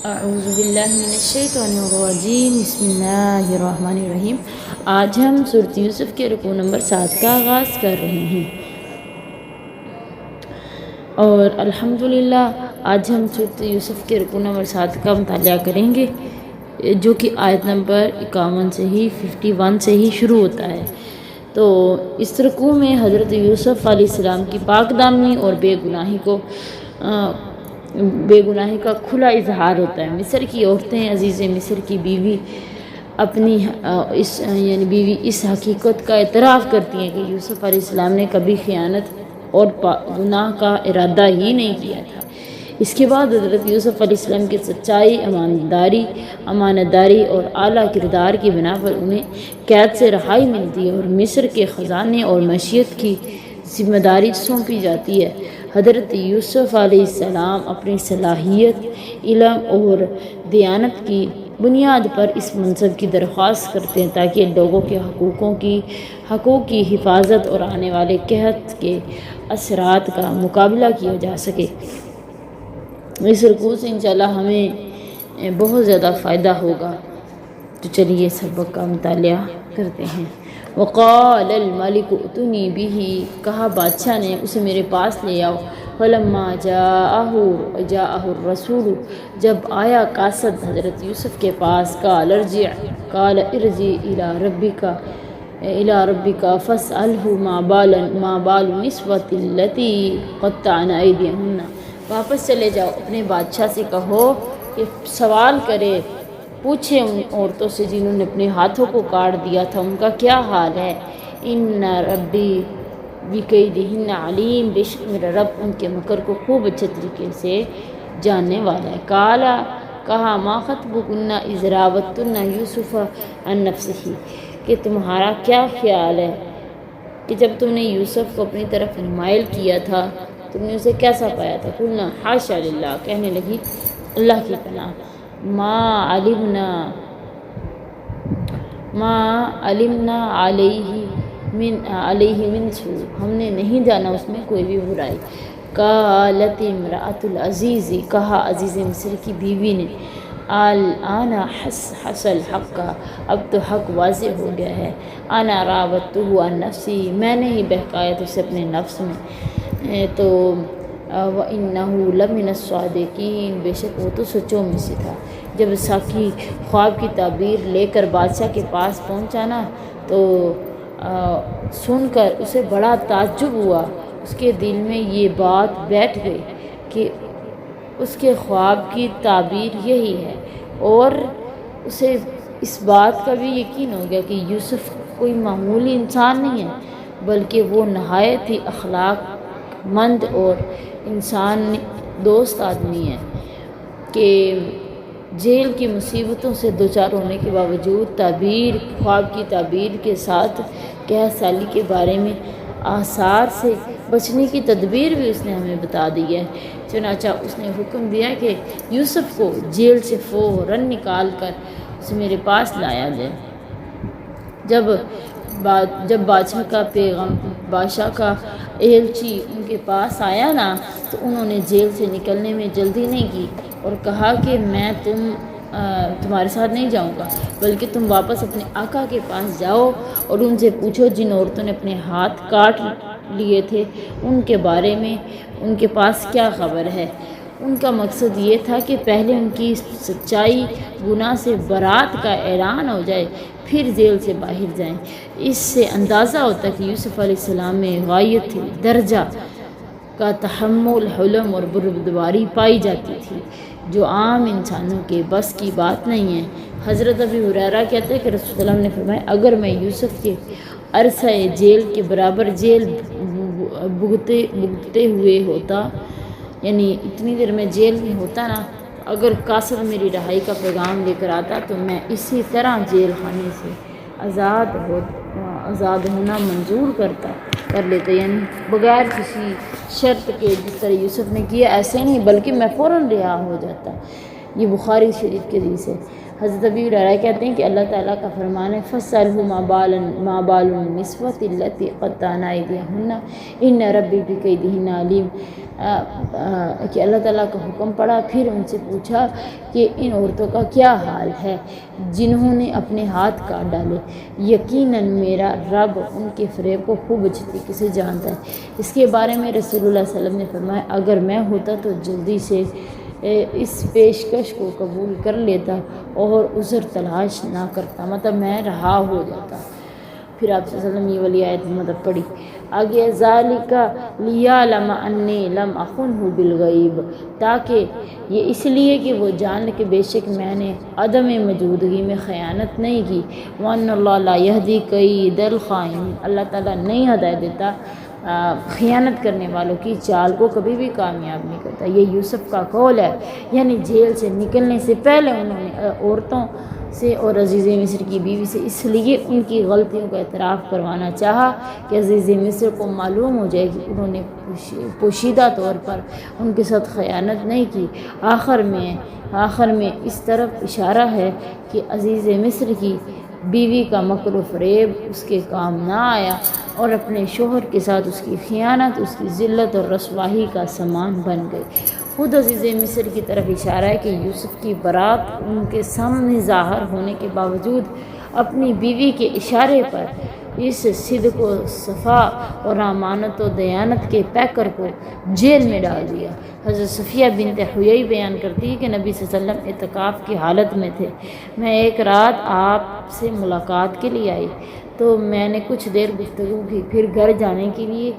اعوذ باللہ من الشیطان الرجیم، بسم اللہ الرحمن الرحیم۔ آج ہم سورۃ یوسف کے رکوع نمبر 7 کا آغاز کر رہے ہیں اور الحمدللہ آج ہم سورۃ یوسف کے رکوع نمبر 7 کا مطالعہ کریں گے، جو کہ آیت نمبر 51 سے ہی 51 سے ہی شروع ہوتا ہے۔ تو اس رکوع میں حضرت یوسف علیہ السلام کی پاک دامنی اور بے گناہی کا کھلا اظہار ہوتا ہے۔ مصر کی عورتیں عزیز مصر کی بیوی اپنی اس حقیقت کا اعتراف کرتی ہیں کہ یوسف علیہ السلام نے کبھی خیانت اور گناہ کا ارادہ ہی نہیں کیا تھا۔ اس کے بعد حضرت یوسف علیہ السلام کی سچائی، امانت داری اور اعلیٰ کردار کی بنا پر انہیں قید سے رہائی ملتی ہے اور مصر کے خزانے اور معیشت کی ذمہ داری سونپی جاتی ہے۔ حضرت یوسف علیہ السلام اپنی صلاحیت، علم اور دیانت کی بنیاد پر اس منصب کی درخواست کرتے ہیں تاکہ لوگوں کے حقوق کی حفاظت اور آنے والے قحط کے اثرات کا مقابلہ کیا جا سکے۔ اس رکوع سے انشاءاللہ ہمیں بہت زیادہ فائدہ ہوگا، تو چلیے سبق کا مطالعہ کرتے ہیں۔ وقال الملک ائتونی بہ، کہا بادشاہ نے اسے میرے پاس لے آؤ۔ فلما جاءہ الرسول، جب آیا قاصد حضرت یوسف کے پاس، قال ارجع الی ربک فاسألہ ما بال النسوة اللتی قطعن ایدیہن، واپس چلے جاؤ، اپنے بادشاہ سے کہو کہ سوال کرے، پوچھے ان عورتوں سے جنہوں نے اپنے ہاتھوں کو کاٹ دیا تھا، ان کا کیا حال ہے۔ ان ربی بکیدہن علیم، بے شک میرا رب ان کے مکر کو خوب اچھے طریقے سے جاننے والا ہے۔ کہا ما خطبکن اذ راوتن یوسف عن نفسہ، کہ تمہارا کیا خیال ہے کہ جب تم نے یوسف کو اپنی طرف مائل کیا تھا تم نے اسے کیسا پایا تھا۔ قلنا حاشا للہ، کہنے لگی اللہ کی پناہ، ما علمنا علیہ من سوء، ہم نے نہیں جانا اس میں کوئی بھی برائی۔ قالت امرأۃ العزیز، کہا عزیز مصر کی بیوی نے، الآن حصل الحق، اب تو حق واضح ہو گیا ہے۔ انا راودتہ عن نفسی، میں نے ہی بہکایا تھا اسے اپنے نفس میں، تو وَإِنَّهُ لَمِنَ الصَّادِقِينَ، بے شک وہ تو سچوں میں سے تھا۔ جب ساقی خواب کی تعبیر لے کر بادشاہ کے پاس پہنچا نا، تو سن کر اسے بڑا تعجب ہوا، اس کے دل میں یہ بات بیٹھ گئی کہ اس کے خواب کی تعبیر یہی ہے، اور اسے اس بات کا بھی یقین ہو گیا کہ یوسف کوئی معمولی انسان نہیں ہے، بلکہ وہ نہایت ہی اخلاق مند اور انسان دوست آدمی ہے، کہ جیل کی مصیبتوں سے دوچار ہونے کے باوجود خواب کی تعبیر کے ساتھ قحط سالی کے بارے میں آثار سے بچنے کی تدبیر بھی اس نے ہمیں بتا دی ہے۔ چنانچہ اس نے حکم دیا کہ یوسف کو جیل سے فوراً نکال کر اسے میرے پاس لایا جائے۔ جب بادشاہ کا ایلچی ان کے پاس آیا نا، تو انہوں نے جیل سے نکلنے میں جلدی نہیں کی اور کہا کہ میں تمہارے ساتھ نہیں جاؤں گا، بلکہ تم واپس اپنے آقا کے پاس جاؤ اور ان سے پوچھو جن عورتوں نے اپنے ہاتھ کاٹ لیے تھے ان کے بارے میں ان کے پاس کیا خبر ہے۔ ان کا مقصد یہ تھا کہ پہلے ان کی سچائی، گناہ سے برات کا اعلان ہو جائے، پھر جیل سے باہر جائیں۔ اس سے اندازہ ہوتا ہے کہ یوسف علیہ السلام میں غایت درجہ کا تحمل، حلم اور بردباری پائی جاتی تھی، جو عام انسانوں کے بس کی بات نہیں ہے۔ حضرت ابی ہریرہ کہتے ہیں کہ رسول اللہ نے فرمایا، اگر میں یوسف کے عرصہ جیل کے برابر جیل بھگتے ہوئے ہوتا، یعنی اتنی دیر میں جیل میں ہوتا نا، اگر قاصد میری رہائی کا پیغام لے کر آتا تو میں اسی طرح جیل خانے سے آزاد ہونا منظور کر لیتا، یعنی بغیر کسی شرط کے، جس طرح یوسف نے کیا ایسے نہیں، بلکہ میں فوراً رہا ہو جاتا۔ یہ بخاری شریف کے حدیث ہے۔ حضرت ابی ہریرہ کہتے ہیں کہ اللہ تعالیٰ کا فرمان ہے فَاسْأَلْهُ مَا بَالُ النِّسْوَةِ اللَّاتِي قَطَّعْنَ أَيْدِيَهُنَّ إِنَّ رَبِّي بِكَيْدِهِنَّ عَلِيمٌ، کہ اللہ تعالیٰ کا حکم پڑا، پھر ان سے پوچھا کہ ان عورتوں کا کیا حال ہے جنہوں نے اپنے ہاتھ کاٹ ڈالے، یقیناً میرا رب ان کے فریب کو خوب اچھی طریقے سے جانتا ہے۔ اس کے بارے میں رسول اللہ صلی اللہ علیہ وسلم نے فرمایا اگر میں ہوتا تو جلدی سے اس پیشکش کو قبول کر لیتا اور عذر تلاش نہ کرتا، مطلب میں رہا ہو جاتا۔ پھر آپ صلی اللہ علیہ وسلم یہ والی آیت مطلب پڑھی آگے، ذَلِكَ لِيَعْلَمَ أَنِّي لَمْ أَخُنْهُ بِالْغَيْبِ، تاکہ یہ اس لیے کہ وہ جان لے کہ بے شک میں نے عدم موجودگی میں خیانت نہیں کی، وَأَنَّ اللَّهَ لَا يَهْدِي كَيْدَ الْخَائِنِينَ، اللہ تعالیٰ نہیں ہدایت دیتا خیانت کرنے والوں کی چال کو کبھی بھی کامیاب نہیں کرتا۔ یہ یوسف کا قول ہے، یعنی جیل سے نکلنے سے پہلے انہوں نے عورتوں سے اور عزیز مصر کی بیوی سے اس لیے ان کی غلطیوں کا اعتراف کروانا چاہا کہ عزیز مصر کو معلوم ہو جائے کہ انہوں نے پوشیدہ طور پر ان کے ساتھ خیانت نہیں کی۔ آخر میں اس طرف اشارہ ہے کہ عزیز مصر کی بیوی کا مکر و فریب اس کے کام نہ آیا اور اپنے شوہر کے ساتھ اس کی خیانت اس کی ذلت اور رسوائی کا سامان بن گئی۔ خود عزیز مصر کی طرف اشارہ ہے کہ یوسف کی برات ان کے سامنے ظاہر ہونے کے باوجود اپنی بیوی کے اشارے پر اس صدق و صفا اور امانت و دیانت کے پیکر کو جیل میں ڈال دیا۔ حضرت صفیہ بنت حیی بیان کرتی ہے کہ نبی صلی اللہ علیہ وسلم اعتکاف کی حالت میں تھے، میں ایک رات آپ سے ملاقات کے لیے آئی تو میں نے کچھ دیر گفتگو کی، پھر گھر جانے کے لیے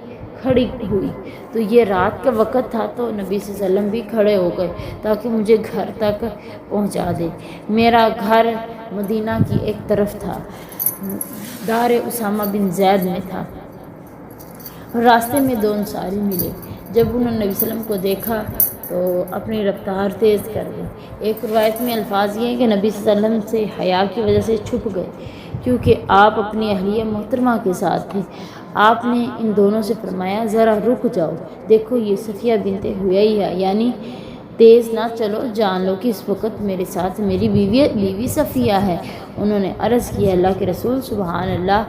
کھڑی ہوئی تو یہ رات کا وقت تھا تو نبی صلی اللہ علیہ وسلم بھی کھڑے ہو گئے تاکہ مجھے گھر تک پہنچا دے۔ میرا گھر مدینہ کی ایک طرف تھا، دار اسامہ بن زید میں تھا، راستے میں دو انصاری ملے، جب انہوں نے نبی صلی اللہ علیہ وسلم کو دیکھا تو اپنی رفتار تیز کر دی۔ ایک روایت میں الفاظ یہ ہیں کہ نبی صلی اللہ علیہ وسلم سے حیا کی وجہ سے چھپ گئے کیونکہ آپ اپنی اہلیہ محترمہ کے ساتھ تھے۔ آپ نے ان دونوں سے فرمایا ذرا رک جاؤ، دیکھو یہ صفیہ بنت حیی ہے، یعنی تیز نہ چلو، جان لو کہ اس وقت میرے ساتھ میری بیوی صفیہ ہے۔ انہوں نے عرض کیا اللہ کے رسول سبحان اللہ،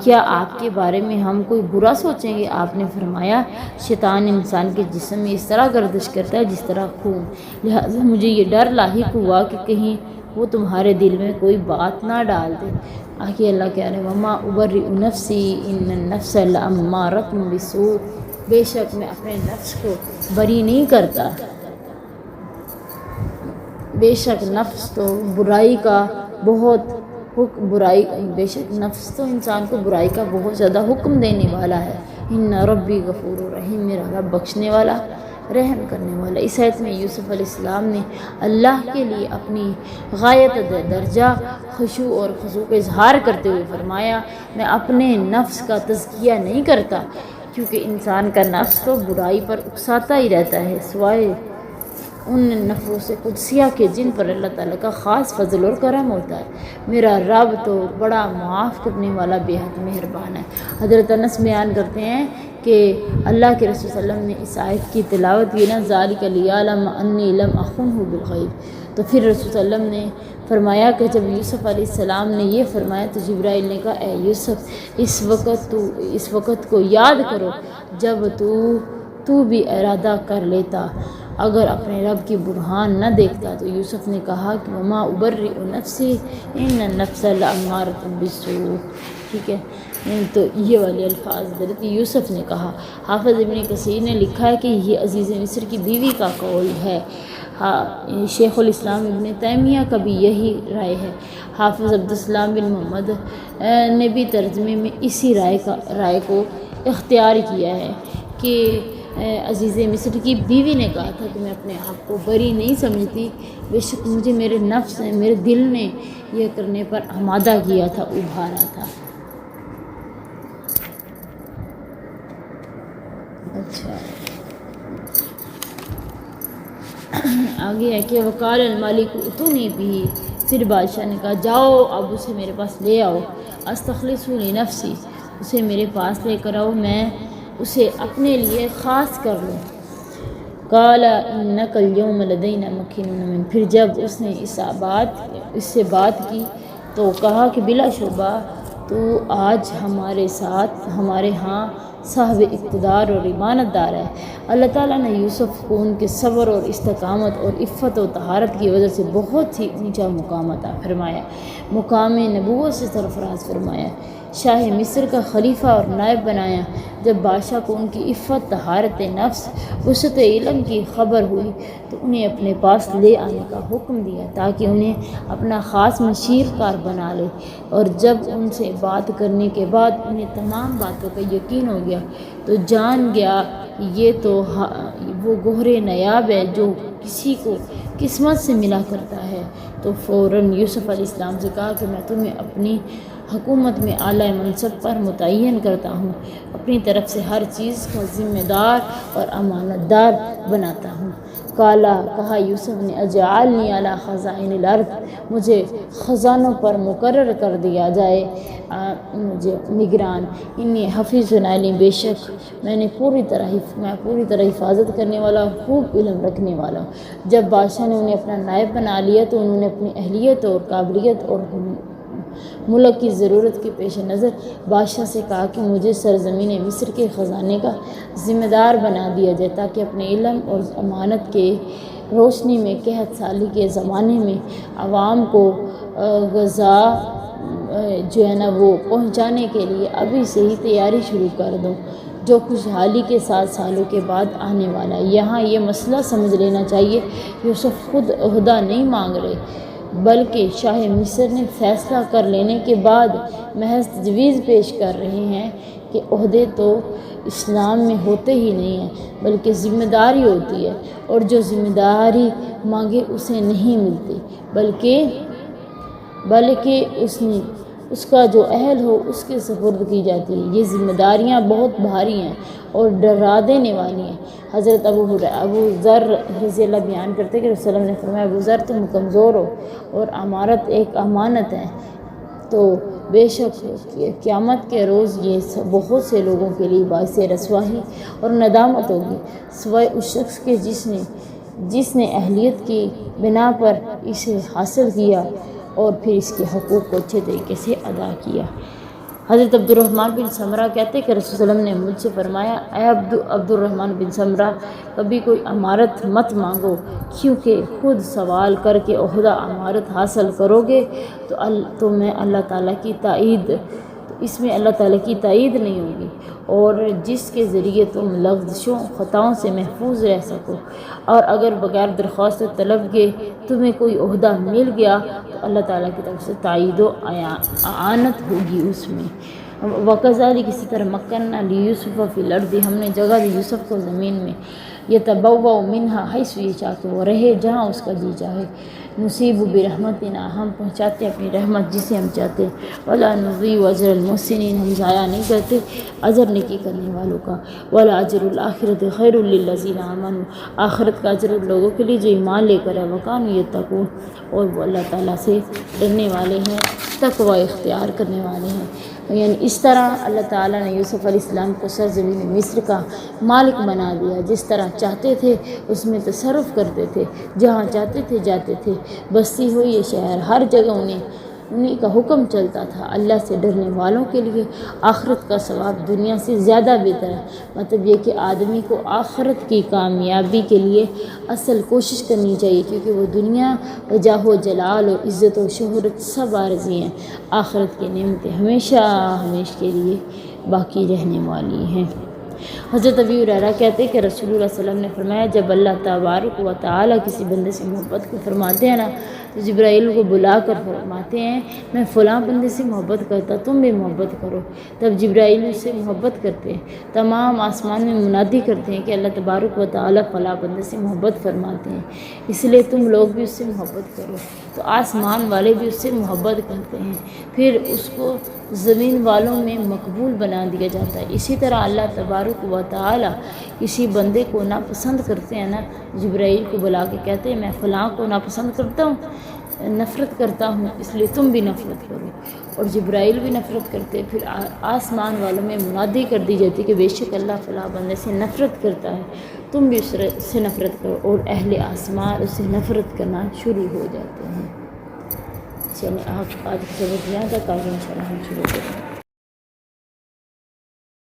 کیا آپ کے بارے میں ہم کوئی برا سوچیں گے؟ آپ نے فرمایا شیطان انسان کے جسم میں اس طرح گردش کرتا ہے جس طرح خون، لہٰذا مجھے یہ ڈر لاحق ہوا کہ کہیں وہ تمہارے دل میں کوئی بات نہ ڈال دے۔ آگے اللہ کہہ رہے ہیں وما ابرئ نفسی ان النفس لامارۃ بالسوء، بے شک میں اپنے نفس کو بری نہیں کرتا، بے شک نفس تو برائی کا بہت بے شک نفس تو انسان کو برائی کا بہت زیادہ حکم دینے والا ہے۔ ان ربی غفور رحیم، میرا رب بخشنے والا رحم کرنے والا۔ اس آیت میں یوسف علیہ السلام نے اللہ کے لیے اپنی غایت درجہ خشوع اور خضوع کا اظہار کرتے ہوئے فرمایا میں اپنے نفس کا تزکیہ نہیں کرتا، کیونکہ انسان کا نفس تو برائی پر اکساتا ہی رہتا ہے سوائے ان نفوس قدسیہ کے جن پر اللہ تعالیٰ کا خاص فضل اور کرم ہوتا ہے۔ میرا رب تو بڑا معاف کرنے والا بے حد مہربان ہے۔ حضرت انس بیان کرتے ہیں کہ اللہ کے رسول صلی اللہ علیہ وسلم نے اس آیت کی تلاوت کی نا ذالک لیعلم انی لم اخنہ بالغیب، تو پھر رسول صلی اللہ علیہ وسلم نے فرمایا کہ جب یوسف علیہ السلام نے یہ فرمایا تو جبرائیل نے کہا اے یوسف اس وقت کو یاد کرو جب تو بھی ارادہ کر لیتا اگر اپنے رب کی برہان نہ دیکھتا۔ تو یوسف نے کہا کہ وما ابرئ نفسی ان النفس لامارۃ بالسوء، ٹھیک ہے، تو یہ والے الفاظ حضرت یوسف نے کہا۔ حافظ ابن کثیر نے لکھا ہے کہ یہ عزیز مصر کی بیوی کا قول ہے۔ شیخ الاسلام ابن تیمیہ کا بھی یہی رائے ہے۔ حافظ عبدالسلام بن محمد نے بھی ترجمے میں اسی رائے کو اختیار کیا ہے کہ عزیز مصر کی بیوی نے کہا تھا کہ میں اپنے آپ کو بری نہیں سمجھتی، بے شک مجھے میرے نفس نے میرے دل نے یہ کرنے پر آمادہ کیا تھا، ابھارا تھا۔ اچھا آگے ہے کہ وقال الملک اتونی بھی، پھر بادشاہ نے کہا جاؤ اب اسے میرے پاس لے آؤ، استخلصہ لنفسی، اسے میرے پاس لے کر آؤ، میں اسے اپنے لیے خاص کر لوں۔ قال انک اليوم لدینا مکین امین، پھر جب اس نے اس سے بات کی تو کہا کہ بلا شبہ تو آج ہمارے ساتھ ہمارے ہاں صاحب اقتدار اور امانت دار ہے۔ اللہ تعالیٰ نے یوسف کو ان کے صبر اور استقامت اور عفت و طہارت کی وجہ سے بہت ہی اونچا مقام عطا فرمایا، مقام نبوت سے سرفراز فرمایا، شاہ مصر کا خلیفہ اور نائب بنایا۔ جب بادشاہ کو ان کی عفت، طہارت نفس، وسعت علم کی خبر ہوئی تو انہیں اپنے پاس لے آنے کا حکم دیا تاکہ انہیں اپنا خاص مشیر کار بنا لے، اور جب ان سے بات کرنے کے بعد انہیں تمام باتوں کا یقین ہو گیا تو جان گیا یہ تو وہ گوہر نایاب ہے جو کسی کو قسمت سے ملا کرتا ہے، تو فوراً یوسف علیہ السلام سے کہا کہ میں تمہیں اپنی حکومت میں اعلیٰ منصب پر متعین کرتا ہوں، اپنی طرف سے ہر چیز کا ذمہ دار اور امانت دار بناتا ہوں۔ کہا یوسف نے اجعلنی علی خزائن الارض، مجھے خزانوں پر مقرر کر دیا جائے، مجھے نگران، انی حفیظ علیم، بے شک میں پوری طرح حفاظت کرنے والا، خوب علم رکھنے والا ہوں۔ جب بادشاہ نے انہیں اپنا نائب بنا لیا تو انہوں نے اپنی اہلیت اور قابلیت اور ملک کی ضرورت کے پیش نظر بادشاہ سے کہا کہ مجھے سرزمین مصر کے خزانے کا ذمہ دار بنا دیا جائے تاکہ اپنے علم اور امانت کے روشنی میں قحط سالی کے زمانے میں عوام کو غذا جو ہے نا وہ پہنچانے کے لیے ابھی سے ہی تیاری شروع کر دوں جو خوشحالی کے 7 سالوں کے بعد آنے والا ہے۔ یہاں یہ مسئلہ سمجھ لینا چاہیے، یوسف خود عہدہ نہیں مانگ رہے بلکہ شاہ مصر نے فیصلہ کر لینے کے بعد محض تجویز پیش کر رہے ہیں کہ عہدے تو اسلام میں ہوتے ہی نہیں ہیں بلکہ ذمہ داری ہوتی ہے، اور جو ذمہ داری مانگے اسے نہیں ملتی بلکہ اس کا جو اہل ہو اس کے سپرد کی جاتی ہے۔ یہ ذمہ داریاں بہت بھاری ہیں اور ڈرا دینے والی ہیں۔ حضرت ابو ذر رضی اللہ بیان کرتے کہ رسول اللہ نے فرمایا، ابو ذر تم کمزور ہو اور امارت ایک امانت ہے، تو بے شک قیامت کے روز یہ بہت سے لوگوں کے لیے باعث رسوائی اور ندامت ہوگی، سوائے اس شخص کے جس نے اہلیت کی بنا پر اسے حاصل کیا اور پھر اس کے حقوق کو اچھے طریقے سے ادا کیا۔ حضرت عبد الرحمن بن سمرہ کہتے کہ رسول اللہ نے مجھ سے فرمایا، اے عبد الرحمن بن سمرہ، کبھی کوئی امارت مت مانگو، کیونکہ خود سوال کر کے عہدہ امارت حاصل کرو گے تو اس میں اللہ تعالیٰ کی تائید نہیں ہوگی، اور جس کے ذریعے تم لغزشوں خطاؤں سے محفوظ رہ سکو، اور اگر بغیر درخواست طلب کے تمہیں کوئی عہدہ مل گیا تو اللہ تعالیٰ کی طرف سے تائید و اعانت ہوگی اس میں۔ وَكَذَلِكَ اسی طرح مَكَّنَّا لِيُوسُفَ فِي الْأَرْضِ، ہم نے جگہ دی یوسف کو زمین میں، يَتَبَوَّأُ مِنْهَا حَيْثُ يَشَاءُ، کہ وہ رہے جہاں اس کا جی چاہے، نصیب برحمتنا، ہم پہنچاتے اپنی رحمت جسے ہم چاہتے، ولا نضيع اجر المحسنین، ہم ضائع نہیں کرتے اجر نیکی کرنے والوں کا، ولا اجر الآخرۃ خیر للذین آمنوا، آخرت کا اجر لوگوں کے لیے جو ایمان لے کر ہے، وکانوا یتقون، اور وہ اللہ تعالیٰ سے ڈرنے والے ہیں، تقوی اختیار کرنے والے ہیں۔ یعنی اس طرح اللہ تعالیٰ نے یوسف علیہ السلام کو سرزمین مصر کا مالک بنا دیا، جس طرح چاہتے تھے اس میں تصرف کرتے تھے، جہاں چاہتے تھے جاتے تھے، بستی ہو یہ شہر، ہر جگہ انہیں کا حکم چلتا تھا۔ اللہ سے ڈرنے والوں کے لیے آخرت کا ثواب دنیا سے زیادہ بہتر ہے، مطلب یہ کہ آدمی کو آخرت کی کامیابی کے لیے اصل کوشش کرنی چاہیے، کیونکہ وہ دنیا جاہ و جلال اور عزت و شہرت سب عارضی ہیں، آخرت کی نعمتیں ہمیشہ کے لیے باقی رہنے والی ہیں۔ حضرت ابی ہریرہ کہتے کہ رسول اللہ صلی اللہ علیہ وسلم نے فرمایا، جب اللہ تبارک و تعالیٰ کسی بندے سے محبت کو فرماتے ہیں نا تو جبرائیل کو بلا کر فرماتے ہیں، میں فلاں بندے سے محبت کرتا، تم بھی محبت کرو۔ تب جبرائیل اس سے محبت کرتے ہیں، تمام آسمان میں منادی کرتے ہیں کہ اللہ تبارک و تعالیٰ فلاں بندے سے محبت فرماتے ہیں، اس لیے تم لوگ بھی اس سے محبت کرو، تو آسمان والے بھی اس سے محبت کرتے ہیں، پھر اس کو زمین والوں میں مقبول بنا دیا جاتا ہے۔ اسی طرح اللہ تبارک و تعالیٰ کسی بندے کو ناپسند کرتے ہیں نا، جبرائیل کو بلا کے کہتے ہیں میں فلاں کو ناپسند کرتا ہوں، نفرت کرتا ہوں اس لیے تم بھی نفرت کرو. اور جبرائیل بھی نفرت کرتے. پھر آسمان والوں میں منادی کر دی جاتی کہ بے شک اللہ فلاں بندے سے نفرت کرتا ہے, تم بھی اس سے نفرت کرو. اور اہل آسمان اس سے نفرت کرنا شروع ہو جاتے ہیں. چلیں آج کا سبق یہاں تک, آگے انشاءاللہ ہم شروع کریں.